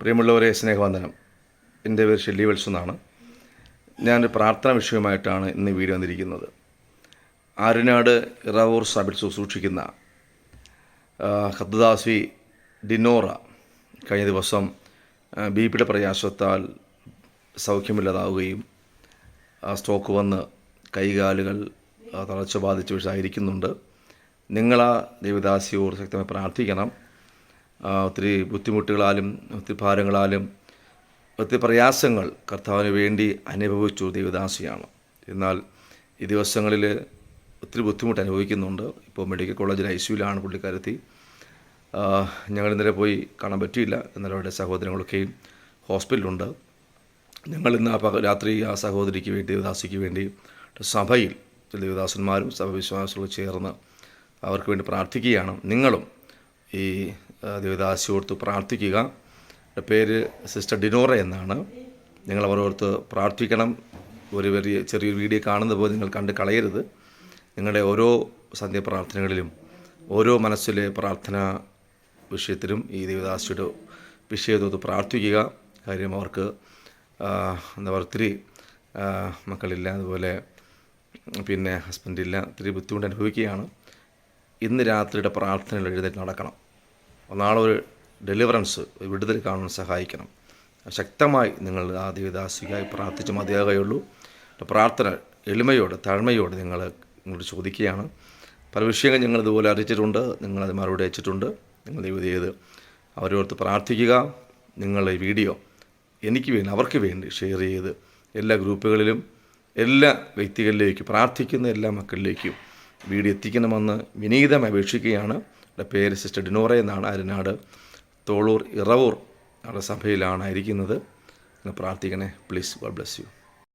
പ്രിയമുള്ളവരെ, സ്നേഹവന്ദനം. എൻ്റെ പേര് ഷെല്ലി വെൽസ് എന്നാണ്. ഞാനൊരു പ്രാർത്ഥന വിഷയമായിട്ടാണ് ഇന്ന് വീഡിയോ വന്നിരിക്കുന്നത്. ആര്യനാട് ഇറാവൂർ സഭയിൽ സൂക്ഷിക്കുന്ന ഖദ്ദാസി ഡിനോറ കഴിഞ്ഞ ദിവസം ബി.പിയുടെ പ്രയാസത്താൽ സൗഖ്യമില്ലാതാവുകയും സ്ട്രോക്ക് വന്ന് കൈകാലുകൾ തളർച്ച ബാധിച്ച് വീഴ്ചയായിരിക്കുന്നുണ്ട്. നിങ്ങളാ ദൈവദാസിയോട് ശക്തമായി പ്രാർത്ഥിക്കണം. ഒത്തിരി ബുദ്ധിമുട്ടുകളാലും ഒത്തിരി ഭാരങ്ങളാലും ഒത്തിരി പ്രയാസങ്ങൾ കർത്താവിന് വേണ്ടി അനുഭവിച്ചു ദൈവദാസിയാണ്. എന്നാൽ ഈ ദിവസങ്ങളിൽ ഒത്തിരി ബുദ്ധിമുട്ട് അനുഭവിക്കുന്നുണ്ട്. ഇപ്പോൾ മെഡിക്കൽ കോളേജിൽ ICUവിലാണ് പുള്ളിക്കാരത്തി. ഞങ്ങൾ ഇന്നലെ പോയി കാണാൻ പറ്റിയില്ല. എന്നാൽ അവരുടെ സഹോദരങ്ങളൊക്കെയും ഹോസ്പിറ്റലുണ്ട്. ഞങ്ങൾ ഇന്ന് രാത്രി ആ സഹോദരിക്ക് വേണ്ടി, ദേവദാസിക്ക് വേണ്ടി സഭയിൽ ദേവദാസന്മാരും സഭവിശ്വാസികളും ചേർന്ന് അവർക്ക് വേണ്ടി പ്രാർത്ഥിക്കുകയാണ്. നിങ്ങളും ഈ ദേവദാസിയോർത്ത് പ്രാർത്ഥിക്കുക. പേര് സിസ്റ്റർ ഡിനോറ എന്നാണ്. നിങ്ങൾ അവരോർത്ത് പ്രാർത്ഥിക്കണം. ഒരു ചെറിയൊരു വീഡിയോ കാണുന്നത് പോലെ നിങ്ങൾ കണ്ട് കളയരുത്. നിങ്ങളുടെ ഓരോ സന്ധ്യാപ്രാർത്ഥനകളിലും ഓരോ മനസ്സിലെ പ്രാർത്ഥനാ വിഷയത്തിലും ഈ ദേവദാസിയുടെ വിഷയത്തോട് പ്രാർത്ഥിക്കുക. കാര്യം അവർക്ക് ഒത്തിരി മക്കളില്ല, അതുപോലെ പിന്നെ ഹസ്ബൻഡില്ല, ഒത്തിരി ബുദ്ധിമുട്ട് അനുഭവിക്കുകയാണ്. ഇന്ന് രാത്രിയുടെ പ്രാർത്ഥനകൾ എഴുന്നേറ്റ് നടക്കണം. നാളെ ഒരു ഡെലിവറൻസ്, വിടുതൽ കാണാൻ സഹായിക്കണം. ശക്തമായി നിങ്ങൾ ആ ദേവദാസിക്കായി പ്രാർത്ഥിച്ച് മതിയാകുകയുള്ളൂ. പ്രാർത്ഥന എളിമയോടെ താഴ്മയോടെ നിങ്ങളോട് ചോദിക്കുകയാണ്. പല വിഷയങ്ങൾ ഞങ്ങൾ ഇതുപോലെ അറിയിച്ചിട്ടുണ്ട്, നിങ്ങളത് മറുപടി അയച്ചിട്ടുണ്ട്. നിങ്ങൾ ദൈവം ചെയ്ത് അവരോർത്ത് പ്രാർത്ഥിക്കുക. നിങ്ങൾ ഈ വീഡിയോ എനിക്ക് വേണ്ടി, അവർക്ക് വേണ്ടി ഷെയർ ചെയ്ത് എല്ലാ ഗ്രൂപ്പുകളിലും എല്ലാ വ്യക്തികളിലേക്കും, പ്രാർത്ഥിക്കുന്ന എല്ലാ മക്കളിലേക്കും വീഡിയോ എത്തിക്കണമെന്ന് വിനീതമായി അപേക്ഷിക്കുകയാണ്. എൻ്റെ പേര് സിസ്റ്റർ ഡിനോറ എന്നാണ്. ആര്യനാട് തോളൂർ ഇറവൂർ അവിടെ സഭയിലാണ് ഇരിക്കുന്നത്. പ്രാർത്ഥിക്കണേ. പ്ലീസ്. God bless you.